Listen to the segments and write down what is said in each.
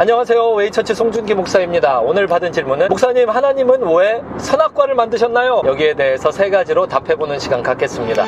안녕하세요. 웨이처치 송준기 목사입니다. 오늘 받은 질문은 목사님, 하나님은 왜 선악과를 만드셨나요? 여기에 대해서 3가지로 답해보는 시간 갖겠습니다.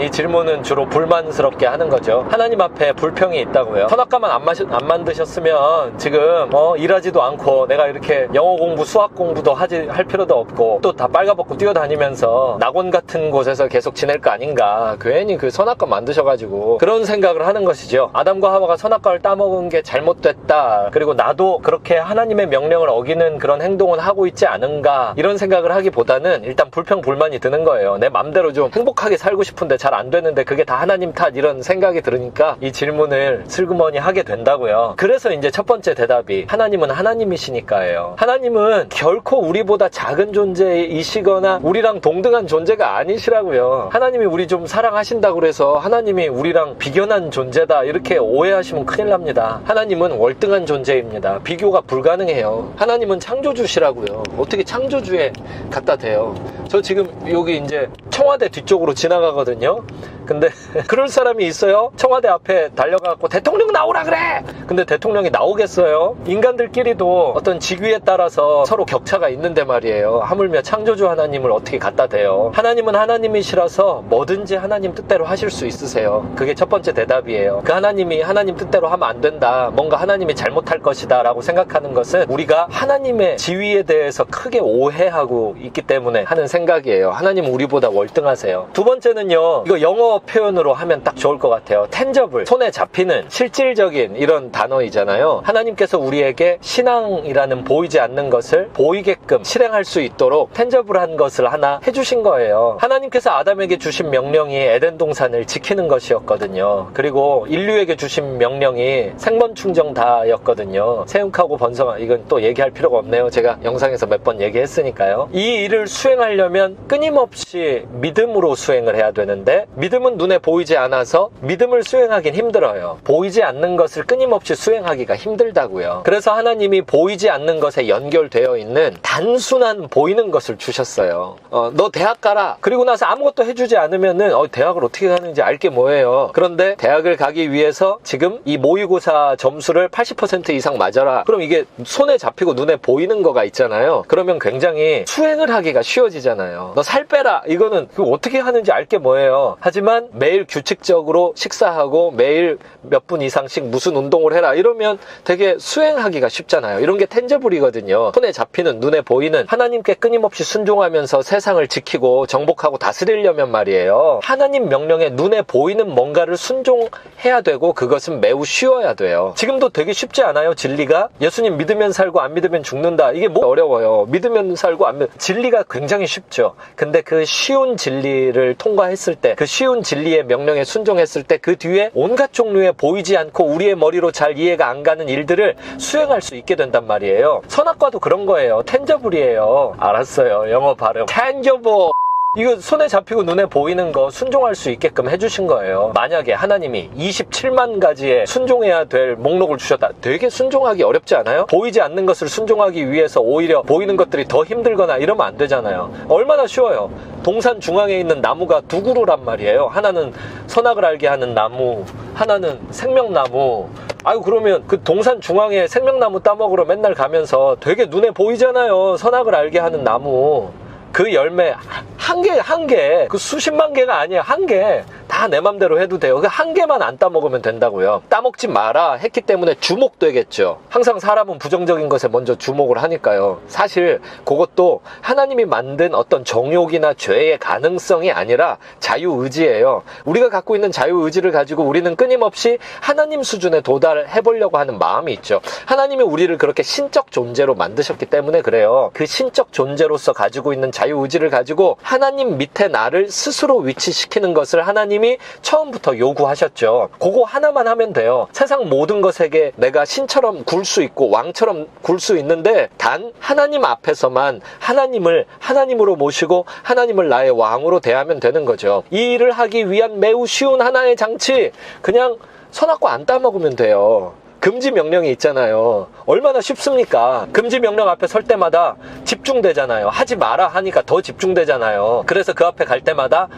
이 질문은 주로 불만스럽게 하는 거죠. 하나님 앞에 불평이 있다고요. 선악과만 안 만드셨으면 지금 일하지도 않고 내가 이렇게 영어 공부, 수학 공부도 할 필요도 없고 또 다 빨가벗고 뛰어다니면서 낙원 같은 곳에서 계속 지낼 거 아닌가. 괜히 그 선악과 만드셔가지고 그런 생각을 하는 것이죠. 아담과 하와가 선악과를 따먹은 게 잘못됐다. 그리고 나도 그렇게 하나님의 명령을 어기는 그런 행동을 하고 있지 않은가. 이런 생각을 하기보다는 일단 불평, 불만이 드는 거예요. 내 맘대로 좀 행복하게 살고 싶은데 잘 안 되는데 그게 다 하나님 탓, 이런 생각이 들으니까 이 질문을 슬그머니 하게 된다고요. 그래서 이제 첫 번째 대답이 하나님은 하나님이시니까예요. 하나님은 결코 우리보다 작은 존재이시거나 우리랑 동등한 존재가 아니시라고요. 하나님이 우리 좀 사랑하신다고 해서 하나님이 우리랑 비견한 존재다 이렇게 오해하시면 큰일 납니다. 하나님은 월등한 존재입니다. 비교가 불가능해요. 하나님은 창조주시라고요. 어떻게 창조주에 갖다 대요? 저 지금 여기 이제 청와대 뒤쪽으로 지나가거든요. 근데 그럴 사람이 있어요? 청와대 앞에 달려가고 대통령 나오라 그래! 근데 대통령이 나오겠어요? 인간들끼리도 어떤 직위에 따라서 서로 격차가 있는데 말이에요. 하물며 창조주 하나님을 어떻게 갖다 대요? 하나님은 하나님이시라서 뭐든지 하나님 뜻대로 하실 수 있으세요. 그게 첫 번째 대답이에요. 그 하나님이 하나님 뜻대로 하면 안 된다, 뭔가 하나님이 잘못할 것이다 라고 생각하는 것은 우리가 하나님의 지위에 대해서 크게 오해하고 있기 때문에 하는 생각이에요. 하나님은 우리보다 월등하세요. 두 번째는요, 이거 영어 표현으로 하면 딱 좋을 것 같아요. tangible, 손에 잡히는 실질적인 이런 단어이잖아요. 하나님께서 우리에게 신앙이라는 보이지 않는 것을 보이게끔 실행할 수 있도록 tangible한 것을 하나 해주신 거예요. 하나님께서 아담에게 주신 명령이 에덴 동산을 지키는 것이었거든요. 그리고 인류에게 주신 명령이 생번 충정다였거든요. 세움하고 번성하, 이건 또 얘기할 필요가 없네요. 제가 영상에서 몇 번 얘기했으니까요. 이 일을 수행하려면 끊임없이 믿음으로 수행을 해야 되는데, 믿음은 눈에 보이지 않아서 믿음을 수행하긴 힘들어요. 보이지 않는 것을 끊임없이 수행하기가 힘들다고요. 그래서 하나님이 보이지 않는 것에 연결되어 있는 단순한 보이는 것을 주셨어요. 너 대학 가라. 그리고 나서 아무것도 해주지 않으면은 대학을 어떻게 가는지 알게 뭐예요. 그런데 대학을 가기 위해서 지금 이 모의고사 점수를 80% 이상 맞아라. 그럼 이게 손에 잡히고 눈에 보이는 거가 있잖아요. 그러면 굉장히 수행을 하기가 쉬워지잖아요. 너 살 빼라. 이거는 어떻게 하는지 알게 뭐예요. 하지만 매일 규칙적으로 식사하고 매일 몇 분 이상씩 무슨 운동을 해라 이러면 되게 수행하기가 쉽잖아요. 이런 게 텐저블이거든요. 손에 잡히는, 눈에 보이는, 하나님께 끊임없이 순종하면서 세상을 지키고 정복하고 다스리려면 말이에요, 하나님 명령에 눈에 보이는 뭔가를 순종해야 되고 그것은 매우 쉬워야 돼요. 지금도 되게 쉽지 않아요? 진리가? 예수님 믿으면 살고 안 믿으면 죽는다. 이게 뭐 어려워요. 믿으면 살고 안 믿으면, 진리가 굉장히 쉽죠. 근데 그 쉬운 진리를 통과했을 때, 그 쉬운 진리의 명령에 순종했을 때 그 뒤에 온갖 종류의 보이지 않고 우리의 머리로 잘 이해가 안 가는 일들을 수행할 수 있게 된단 말이에요. 선악과도 그런 거예요. 텐저블이에요. 알았어요. 영어 발음. 텐저블. 이거 손에 잡히고 눈에 보이는 거 순종할 수 있게끔 해주신 거예요. 만약에 하나님이 27만 가지의 순종해야 될 목록을 주셨다. 되게 순종하기 어렵지 않아요? 보이지 않는 것을 순종하기 위해서 오히려 보이는 것들이 더 힘들거나 이러면 안 되잖아요. 얼마나 쉬워요. 동산 중앙에 있는 나무가 두 그루란 말이에요. 하나는 선악을 알게 하는 나무, 하나는 생명나무. 아유, 그러면 그 동산 중앙에 생명나무 따먹으러 맨날 가면서 되게 눈에 보이잖아요. 선악을 알게 하는 나무. 그 열매 한 개, 그 수십만 개가 아니에요. 한 개. 다 내 맘대로 해도 돼요. 그 한 개만 안 따먹으면 된다고요. 따먹지 마라 했기 때문에 주목되겠죠. 항상 사람은 부정적인 것에 먼저 주목을 하니까요. 사실 그것도 하나님이 만든 어떤 정욕이나 죄의 가능성이 아니라 자유의지예요. 우리가 갖고 있는 자유의지를 가지고 우리는 끊임없이 하나님 수준에 도달해보려고 하는 마음이 있죠. 하나님이 우리를 그렇게 신적 존재로 만드셨기 때문에 그래요. 그 신적 존재로서 가지고 있는 자유의지를 가지고 하나님 밑에 나를 스스로 위치시키는 것을 하나님이 처음부터 요구하셨죠. 그거 하나만 하면 돼요. 세상 모든 것에게 내가 신처럼 굴 수 있고 왕처럼 굴 수 있는데 단 하나님 앞에서만 하나님을 하나님으로 모시고 하나님을 나의 왕으로 대하면 되는 거죠. 이 일을 하기 위한 매우 쉬운 하나의 장치, 그냥 선악과 안 따먹으면 돼요. 금지 명령이 있잖아요. 얼마나 쉽습니까? 금지 명령 앞에 설 때마다 집중되잖아요. 하지 마라 하니까 더 집중되잖아요. 그래서 그 앞에 갈 때마다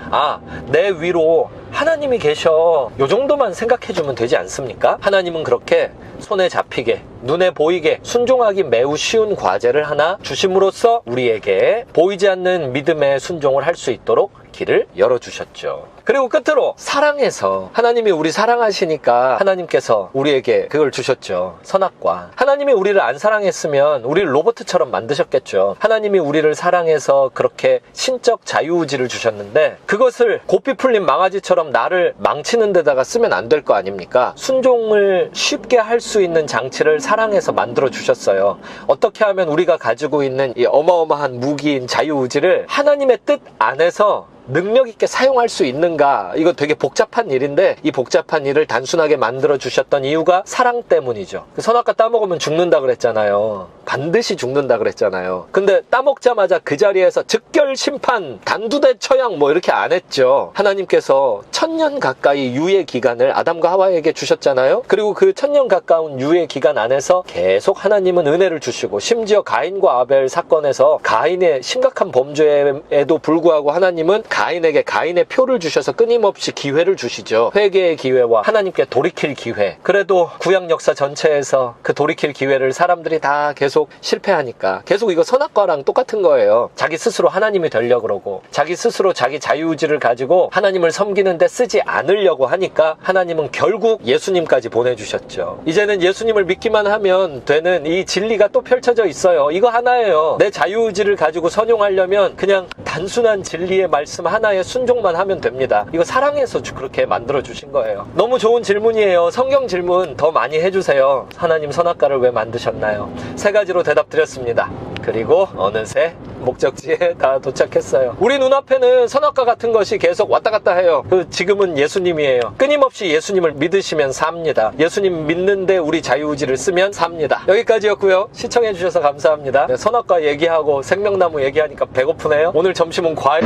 내 위로 하나님이 계셔. 요 정도만 생각해주면 되지 않습니까? 하나님은 그렇게 손에 잡히게, 눈에 보이게 순종하기 매우 쉬운 과제를 하나 주심으로써 우리에게 보이지 않는 믿음의 순종을 할 수 있도록 길을 열어주셨죠. 그리고 끝으로 사랑해서, 하나님이 우리 사랑하시니까 하나님께서 우리에게 그걸 주셨죠. 선악과. 하나님이 우리를 안 사랑했으면 우리를 로봇처럼 만드셨겠죠. 하나님이 우리를 사랑해서 그렇게 신적 자유의지를 주셨는데 그것을 고삐 풀린 망아지처럼 나를 망치는 데다가 쓰면 안 될 거 아닙니까? 순종을 쉽게 할 수 있는 장치를 사랑해서 만들어 주셨어요. 어떻게 하면 우리가 가지고 있는 이 어마어마한 무기인 자유의지를 하나님의 뜻 안에서 능력 있게 사용할 수 있는가? 이거 되게 복잡한 일인데 이 복잡한 일을 단순하게 만들어 주셨던 이유가 사랑 때문이죠. 선악과 따먹으면 죽는다 그랬잖아요. 반드시 죽는다 그랬잖아요. 근데 따먹자마자 그 자리에서 즉결 심판, 단두대 처형 뭐 이렇게 안 했죠. 하나님께서 1000년 가까이 유예 기간을 아담과 하와에게 주셨잖아요. 그리고 그 1000년 가까운 유예 기간 안에서 계속 하나님은 은혜를 주시고, 심지어 가인과 아벨 사건에서 가인의 심각한 범죄에도 불구하고 하나님은 가인에게 가인의 표를 주셔서 끊임없이 기회를 주시죠. 회개의 기회와 하나님께 돌이킬 기회. 그래도 구약 역사 전체에서 그 돌이킬 기회를 사람들이 다 계속 실패하니까 계속 이거 선악과랑 똑같은 거예요. 자기 스스로 하나님이 되려고 그러고 자기 스스로 자기 자유의지를 가지고 하나님을 섬기는데 쓰지 않으려고 하니까 하나님은 결국 예수님까지 보내주셨죠. 이제는 예수님을 믿기만 하면 되는 이 진리가 또 펼쳐져 있어요. 이거 하나예요. 내 자유의지를 가지고 선용하려면 그냥 단순한 진리의 말씀 하나에 순종만 하면 됩니다. 이거 사랑해서 그렇게 만들어주신 거예요. 너무 좋은 질문이에요. 성경 질문 더 많이 해주세요. 하나님 선악과를 왜 만드셨나요? 3가지로 대답드렸습니다. 그리고 어느새 목적지에 다 도착했어요. 우리 눈앞에는 선악과 같은 것이 계속 왔다 갔다 해요. 지금은 예수님이에요. 끊임없이 예수님을 믿으시면 삽니다. 예수님 믿는데 우리 자유의지를 쓰면 삽니다. 여기까지였고요. 시청해주셔서 감사합니다. 선악과 얘기하고 생명나무 얘기하니까 배고프네요. 오늘 점심은 과일